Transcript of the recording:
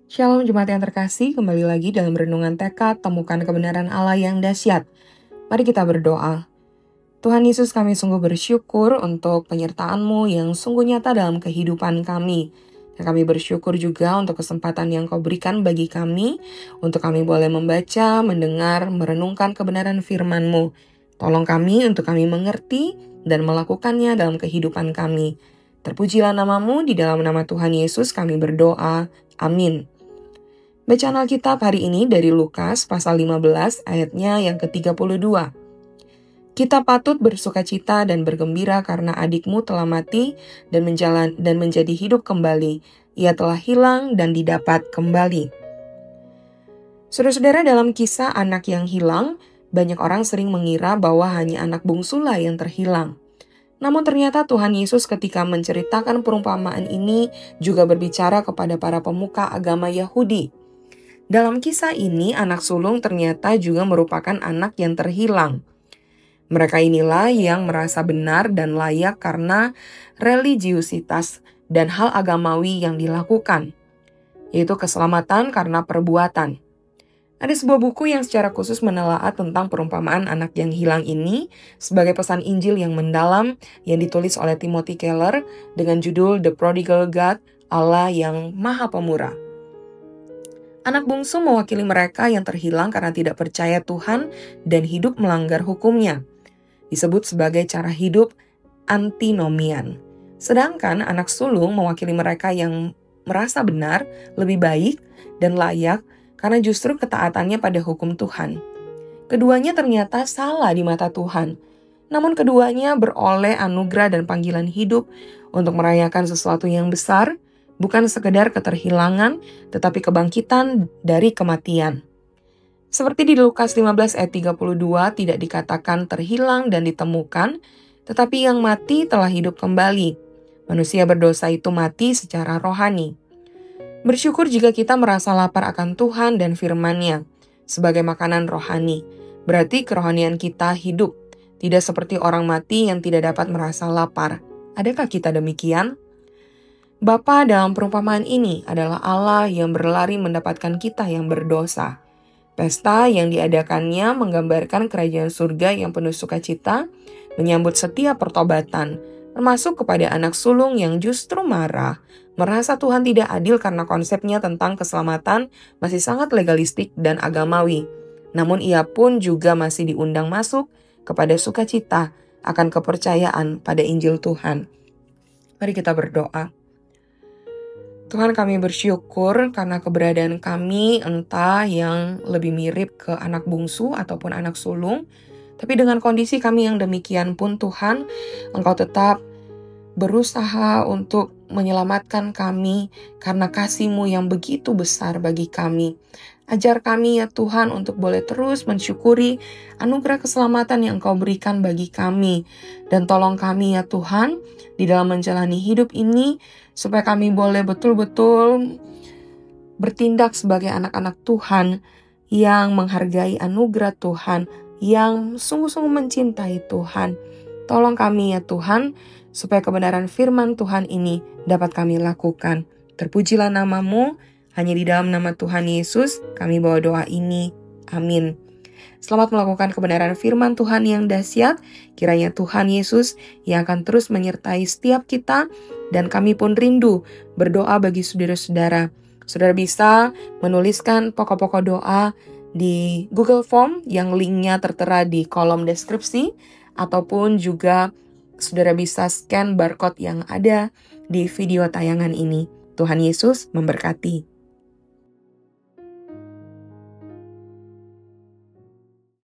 Shalom Jemaat yang terkasih, kembali lagi dalam Renungan Tekad, temukan kebenaran Allah yang dahsyat. Mari kita berdoa. Tuhan Yesus, kami sungguh bersyukur untuk penyertaan-Mu yang sungguh nyata dalam kehidupan kami. Dan kami bersyukur juga untuk kesempatan yang Kau berikan bagi kami, untuk kami boleh membaca, mendengar, merenungkan kebenaran firman-Mu. Tolong kami untuk kami mengerti dan melakukannya dalam kehidupan kami. Terpujilah nama-Mu, di dalam nama Tuhan Yesus kami berdoa. Amin. Bacaan Alkitab hari ini dari Lukas pasal 15 ayatnya yang ke-32. Kita patut bersukacita dan bergembira karena adikmu telah mati dan menjadi hidup kembali. Ia telah hilang dan didapat kembali. Saudara-saudara, dalam kisah anak yang hilang, banyak orang sering mengira bahwa hanya anak bungsulah yang terhilang. Namun ternyata Tuhan Yesus ketika menceritakan perumpamaan ini juga berbicara kepada para pemuka agama Yahudi. Dalam kisah ini, anak sulung ternyata juga merupakan anak yang terhilang. Mereka inilah yang merasa benar dan layak karena religiusitas dan hal agamawi yang dilakukan, yaitu keselamatan karena perbuatan. Ada sebuah buku yang secara khusus menelaah tentang perumpamaan anak yang hilang ini sebagai pesan Injil yang mendalam yang ditulis oleh Timothy Keller dengan judul The Prodigal God, Allah yang Maha Pemurah. Anak bungsu mewakili mereka yang terhilang karena tidak percaya Tuhan dan hidup melanggar hukum-Nya. Disebut sebagai cara hidup antinomian. Sedangkan anak sulung mewakili mereka yang merasa benar, lebih baik, dan layak karena justru ketaatannya pada hukum Tuhan. Keduanya ternyata salah di mata Tuhan. Namun keduanya beroleh anugerah dan panggilan hidup untuk merayakan sesuatu yang besar, bukan sekedar keterhilangan, tetapi kebangkitan dari kematian. Seperti di Lukas 15 ayat 32 tidak dikatakan terhilang dan ditemukan, tetapi yang mati telah hidup kembali. Manusia berdosa itu mati secara rohani. Bersyukur jika kita merasa lapar akan Tuhan dan firman-Nya sebagai makanan rohani. Berarti kerohanian kita hidup, tidak seperti orang mati yang tidak dapat merasa lapar. Adakah kita demikian? Bapa dalam perumpamaan ini adalah Allah yang berlari mendapatkan kita yang berdosa. Pesta yang diadakannya menggambarkan kerajaan surga yang penuh sukacita, menyambut setiap pertobatan, termasuk kepada anak sulung yang justru marah, merasa Tuhan tidak adil karena konsepnya tentang keselamatan masih sangat legalistik dan agamawi. Namun ia pun juga masih diundang masuk kepada sukacita akan kepercayaan pada Injil Tuhan. Mari kita berdoa. Tuhan, kami bersyukur karena keberadaan kami entah yang lebih mirip ke anak bungsu ataupun anak sulung. Tapi dengan kondisi kami yang demikian pun Tuhan, Engkau tetap berusaha untuk menyelamatkan kami karena kasih-Mu yang begitu besar bagi kami. Ajar kami ya Tuhan untuk boleh terus mensyukuri anugerah keselamatan yang Engkau berikan bagi kami. Dan tolong kami ya Tuhan di dalam menjalani hidup ini supaya kami boleh betul-betul bertindak sebagai anak-anak Tuhan yang menghargai anugerah Tuhan, yang sungguh-sungguh mencintai Tuhan. Tolong kami ya Tuhan supaya kebenaran firman Tuhan ini dapat kami lakukan. Terpujilah nama-Mu. Hanya di dalam nama Tuhan Yesus kami bawa doa ini. Amin. Selamat melakukan kebenaran firman Tuhan yang dahsyat. Kiranya Tuhan Yesus yang akan terus menyertai setiap kita. Dan kami pun rindu berdoa bagi saudara-saudara. Saudara bisa menuliskan pokok-pokok doa di Google Form yang linknya tertera di kolom deskripsi. Ataupun juga saudara bisa scan barcode yang ada di video tayangan ini. Tuhan Yesus memberkati.